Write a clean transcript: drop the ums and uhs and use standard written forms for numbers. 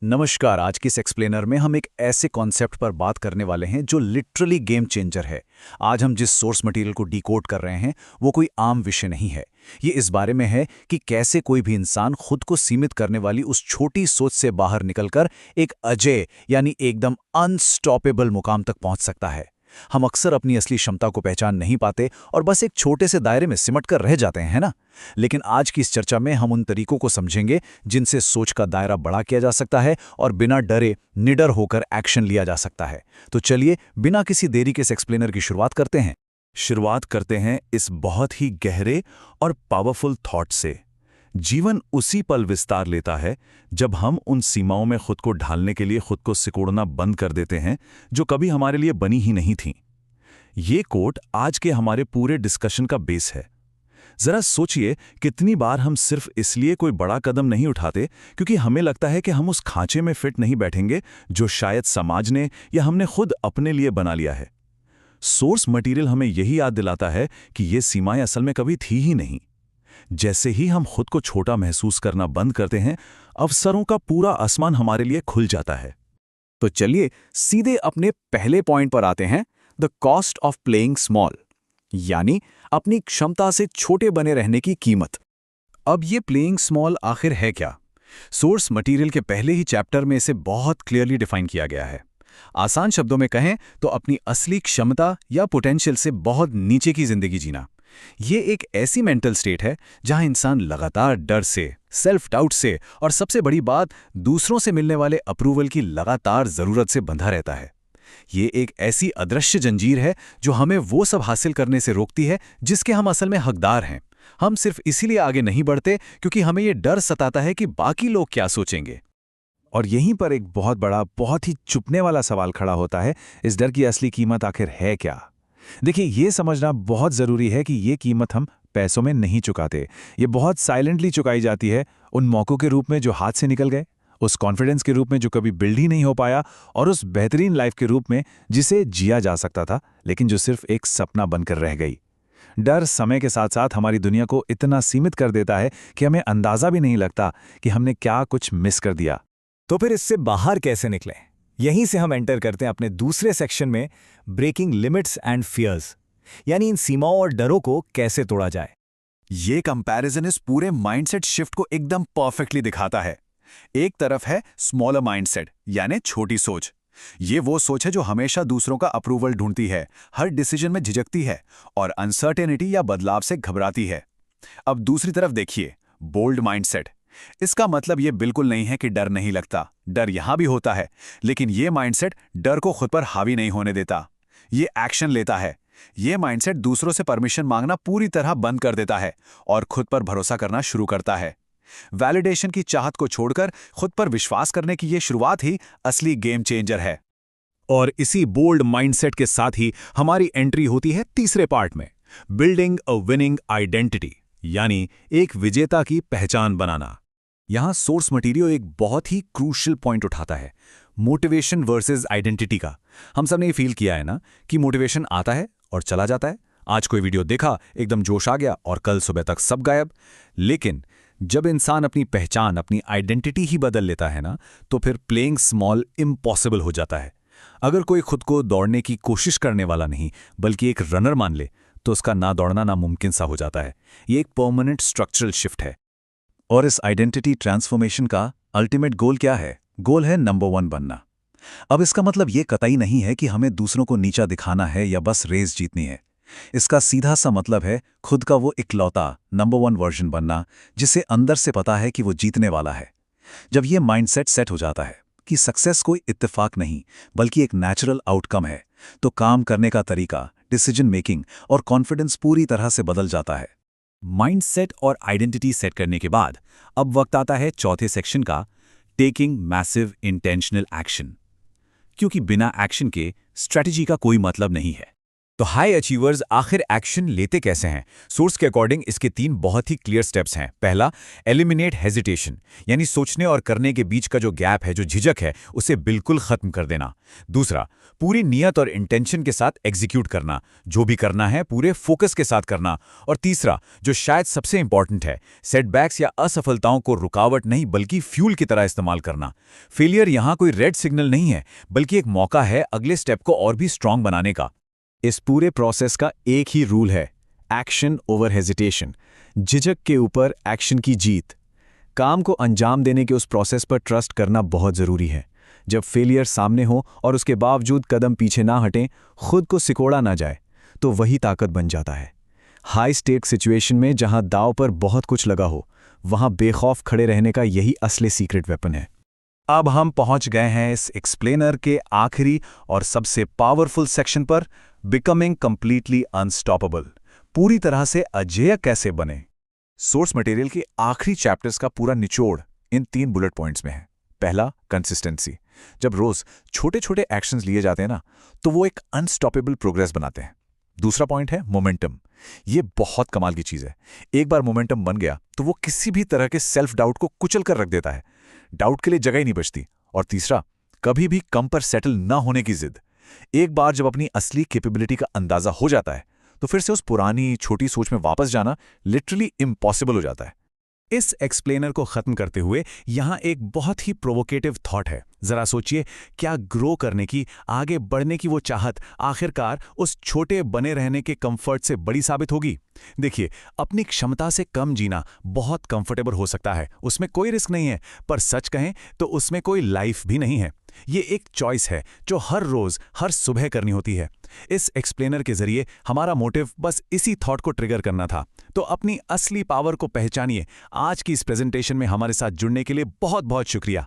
नमस्कार। आज की इस एक्सप्लेनर में हम एक ऐसे कॉन्सेप्ट पर बात करने वाले हैं जो लिटरली गेम चेंजर है। आज हम जिस सोर्स मटेरियल को डिकोड कर रहे हैं वो कोई आम विषय नहीं है। ये इस बारे में है कि कैसे कोई भी इंसान खुद को सीमित करने वाली उस छोटी सोच से बाहर निकलकर एक अजेय यानी एकदम अनस्टॉपेबल मुकाम तक पहुंच सकता है। हम अक्सर अपनी असली क्षमता को पहचान नहीं पाते और बस एक छोटे से दायरे में सिमट कर रह जाते हैं, है ना? लेकिन आज की इस चर्चा में हम उन तरीकों को समझेंगे जिनसे सोच का दायरा बड़ा किया जा सकता है और बिना डरे निडर होकर एक्शन लिया जा सकता है। तो चलिए बिना किसी देरी के इस एक्सप्लेनर की शुरुआत करते हैं। शुरुआत करते हैं इस बहुत ही गहरे और पावरफुल थॉट से। जीवन उसी पल विस्तार लेता है जब हम उन सीमाओं में खुद को ढालने के लिए खुद को सिकोड़ना बंद कर देते हैं जो कभी हमारे लिए बनी ही नहीं थीं। ये कोट आज के हमारे पूरे डिस्कशन का बेस है। जरा सोचिए कितनी बार हम सिर्फ इसलिए कोई बड़ा कदम नहीं उठाते क्योंकि हमें लगता है कि हम उस खांचे में फिट नहीं बैठेंगे जो शायद समाज ने या हमने खुद अपने लिए बना लिया है। सोर्स मटेरियल हमें यही याद दिलाता है कि ये सीमाएं असल में कभी थी ही नहीं। जैसे ही हम खुद को छोटा महसूस करना बंद करते हैं, अवसरों का पूरा आसमान हमारे लिए खुल जाता है। तो चलिए सीधे अपने पहले पॉइंट पर आते हैं, the cost of playing small, यानी अपनी क्षमता से छोटे बने रहने की कीमत। अब ये प्लेइंग स्मॉल आखिर है क्या? सोर्स मटेरियल के पहले ही चैप्टर में इसे बहुत क्लियरली डिफाइन किया गया है। आसान शब्दों में कहें तो अपनी असली क्षमता या पोटेंशियल से बहुत नीचे की जिंदगी जीना। ये एक ऐसी मेंटल स्टेट है जहां इंसान लगातार डर से, सेल्फ डाउट से और सबसे बड़ी बात दूसरों से मिलने वाले अप्रूवल की लगातार जरूरत से बंधा रहता है। ये एक ऐसी अदृश्य जंजीर है जो हमें वो सब हासिल करने से रोकती है जिसके हम असल में हकदार हैं। हम सिर्फ इसीलिए आगे नहीं बढ़ते क्योंकि हमें ये डर सताता है कि बाकी लोग क्या सोचेंगे। और यहीं पर एक बहुत बड़ा, बहुत ही चुभने वाला सवाल खड़ा होता है, इस डर की असली कीमत आखिर है क्या? देखिए, ये समझना बहुत ज़रूरी है कि ये कीमत हम पैसों में नहीं चुकाते। ये बहुत साइलेंटली चुकाई जाती है, उन मौक़ों के रूप में जो हाथ से निकल गए, उस कॉन्फिडेंस के रूप में जो कभी बिल्ड ही नहीं हो पाया, और उस बेहतरीन लाइफ के रूप में जिसे जिया जा सकता था लेकिन जो सिर्फ एक सपना बनकर रह गई। डर समय के साथ साथ हमारी दुनिया को इतना सीमित कर देता है कि हमें अंदाज़ा भी नहीं लगता कि हमने क्या कुछ मिस कर दिया। तो फिर इससे बाहर कैसे निकलें? यहीं से हम एंटर करते हैं अपने दूसरे सेक्शन में, ब्रेकिंग लिमिट्स एंड फियर्स, यानी इन सीमाओं और डरों को कैसे तोड़ा जाए। ये कंपैरिजन इस पूरे माइंडसेट शिफ्ट को एकदम परफेक्टली दिखाता है। एक तरफ है स्मॉलर माइंडसेट, यानी छोटी सोच। ये वो सोच है जो हमेशा दूसरों का अप्रूवल ढूंढती है, हर डिसीजन में झिझकती है और अनसर्टेनिटी या बदलाव से घबराती है। अब दूसरी तरफ देखिए, बोल्ड माइंडसेट। इसका मतलब ये बिल्कुल नहीं है कि डर नहीं लगता, डर यहां भी होता है, लेकिन ये माइंडसेट डर को खुद पर हावी नहीं होने देता। ये एक्शन लेता है। ये माइंडसेट दूसरों से परमिशन मांगना पूरी तरह बंद कर देता है और खुद पर भरोसा करना शुरू करता है। वैलिडेशन की चाहत को छोड़कर खुद पर विश्वास करने की ये शुरुआत ही असली गेम चेंजर है। और इसी बोल्ड माइंडसेट के साथ ही हमारी एंट्री होती है तीसरे पार्ट में, बिल्डिंग अ विनिंग आइडेंटिटी, यानी एक विजेता की पहचान बनाना। यहां सोर्स मटेरियल एक बहुत ही क्रूशियल पॉइंट उठाता है, मोटिवेशन वर्सेस आइडेंटिटी का। हम सब ने ये फील किया है ना कि मोटिवेशन आता है और चला जाता है। आज कोई वीडियो देखा, एकदम जोश आ गया और कल सुबह तक सब गायब। लेकिन जब इंसान अपनी पहचान, अपनी आइडेंटिटी ही बदल लेता है ना, तो फिर प्लेइंग स्मॉल इम्पॉसिबल हो जाता है। अगर कोई खुद को दौड़ने की कोशिश करने वाला नहीं बल्कि एक रनर मान ले, तो उसका ना दौड़ना नामुमकिन सा हो जाता है। ये एक परमानेंट स्ट्रक्चरल शिफ्ट है। और इस आइडेंटिटी ट्रांसफॉर्मेशन का अल्टीमेट गोल क्या है? गोल है नंबर 1 बनना। अब इसका मतलब ये कतई नहीं है कि हमें दूसरों को नीचा दिखाना है या बस रेस जीतनी है। इसका सीधा सा मतलब है खुद का वो इकलौता नंबर 1 वर्जन बनना, जिसे अंदर से पता है कि वो जीतने वाला है। जब ये माइंडसेट सेट हो जाता है कि सक्सेस कोई इत्तेफाक नहीं बल्कि एक नेचुरल आउटकम है, तो काम करने का तरीका, डिसीजन मेकिंग और कॉन्फिडेंस पूरी तरह से बदल जाता है। माइंडसेट और आइडेंटिटी सेट करने के बाद अब वक्त आता है चौथे सेक्शन का, टेकिंग मैसिव इंटेंशनल एक्शन। क्योंकि बिना एक्शन के स्ट्रेटजी का कोई मतलब नहीं है। तो हाई अचीवर्स आखिर एक्शन लेते कैसे हैं? सोर्स के अकॉर्डिंग इसके 3 बहुत ही क्लियर स्टेप्स हैं। पहला, एलिमिनेट हेजिटेशन, यानी सोचने और करने के बीच का जो गैप है, जो झिझक है, उसे बिल्कुल खत्म कर देना। दूसरा, पूरी नियत और इंटेंशन के साथ एग्जीक्यूट करना, जो भी करना है पूरे फोकस के साथ करना। और तीसरा, जो शायद सबसे इंपॉर्टेंट है, सेटबैक्स या असफलताओं को रुकावट नहीं बल्कि फ्यूल की तरह इस्तेमाल करना। फेलियर यहाँ कोई रेड सिग्नल नहीं है, बल्कि एक मौका है अगले स्टेप को और भी स्ट्रांग बनाने का। इस पूरे प्रोसेस का एक ही रूल है, एक्शन ओवर हेजिटेशन। झिझक के ऊपर एक्शन की जीत। काम को अंजाम देने के उस प्रोसेस पर ट्रस्ट करना बहुत ज़रूरी है। जब फेलियर सामने हो और उसके बावजूद कदम पीछे ना हटें, खुद को सिकोड़ा ना जाए, तो वही ताकत बन जाता है। हाई स्टेक सिचुएशन में जहां दाव पर बहुत कुछ लगा हो, वहां बेखौफ खड़े रहने का यही असली सीक्रेट वेपन है। अब हम पहुंच गए हैं इस एक्सप्लेनर के आखिरी और सबसे पावरफुल सेक्शन पर, बिकमिंग कंप्लीटली अनस्टॉपेबल। पूरी तरह से अजेय कैसे बने? सोर्स मटेरियल के आखिरी चैप्टर्स का पूरा निचोड़ इन 3 बुलेट पॉइंट्स में है। पहला, कंसिस्टेंसी। जब रोज छोटे छोटे एक्शंस लिए जाते हैं ना, तो वो एक अनस्टॉपेबल प्रोग्रेस बनाते हैं। दूसरा पॉइंट है मोमेंटम। ये बहुत कमाल की चीज है। एक बार मोमेंटम बन गया तो वो किसी भी तरह के सेल्फ डाउट को कुचल कर रख देता है। डाउट के लिए जगह ही नहीं बचती। और तीसरा, कभी भी कम पर सेटल ना होने की जिद। एक बार जब अपनी असली कैपेबिलिटी का अंदाजा हो जाता है, तो फिर से उस पुरानी छोटी सोच में वापस जाना लिटरली इम्पॉसिबल हो जाता है। इस एक्सप्लेनर को खत्म करते हुए यहां एक बहुत ही प्रोवोकेटिव थॉट है। जरा सोचिए, क्या ग्रो करने की, आगे बढ़ने की वो चाहत आखिरकार उस छोटे बने रहने के कंफर्ट से बड़ी साबित होगी? देखिए, अपनी क्षमता से कम जीना बहुत कंफर्टेबल हो सकता है, उसमें कोई रिस्क नहीं है, पर सच कहें तो उसमें कोई लाइफ भी नहीं है। ये एक चॉइस है जो हर रोज हर सुबह करनी होती है। इस एक्सप्लेनर के जरिए हमारा मोटिव बस इसी थॉट को ट्रिगर करना था। तो अपनी असली पावर को पहचानिए। आज की इस प्रेजेंटेशन में हमारे साथ जुड़ने के लिए बहुत बहुत शुक्रिया।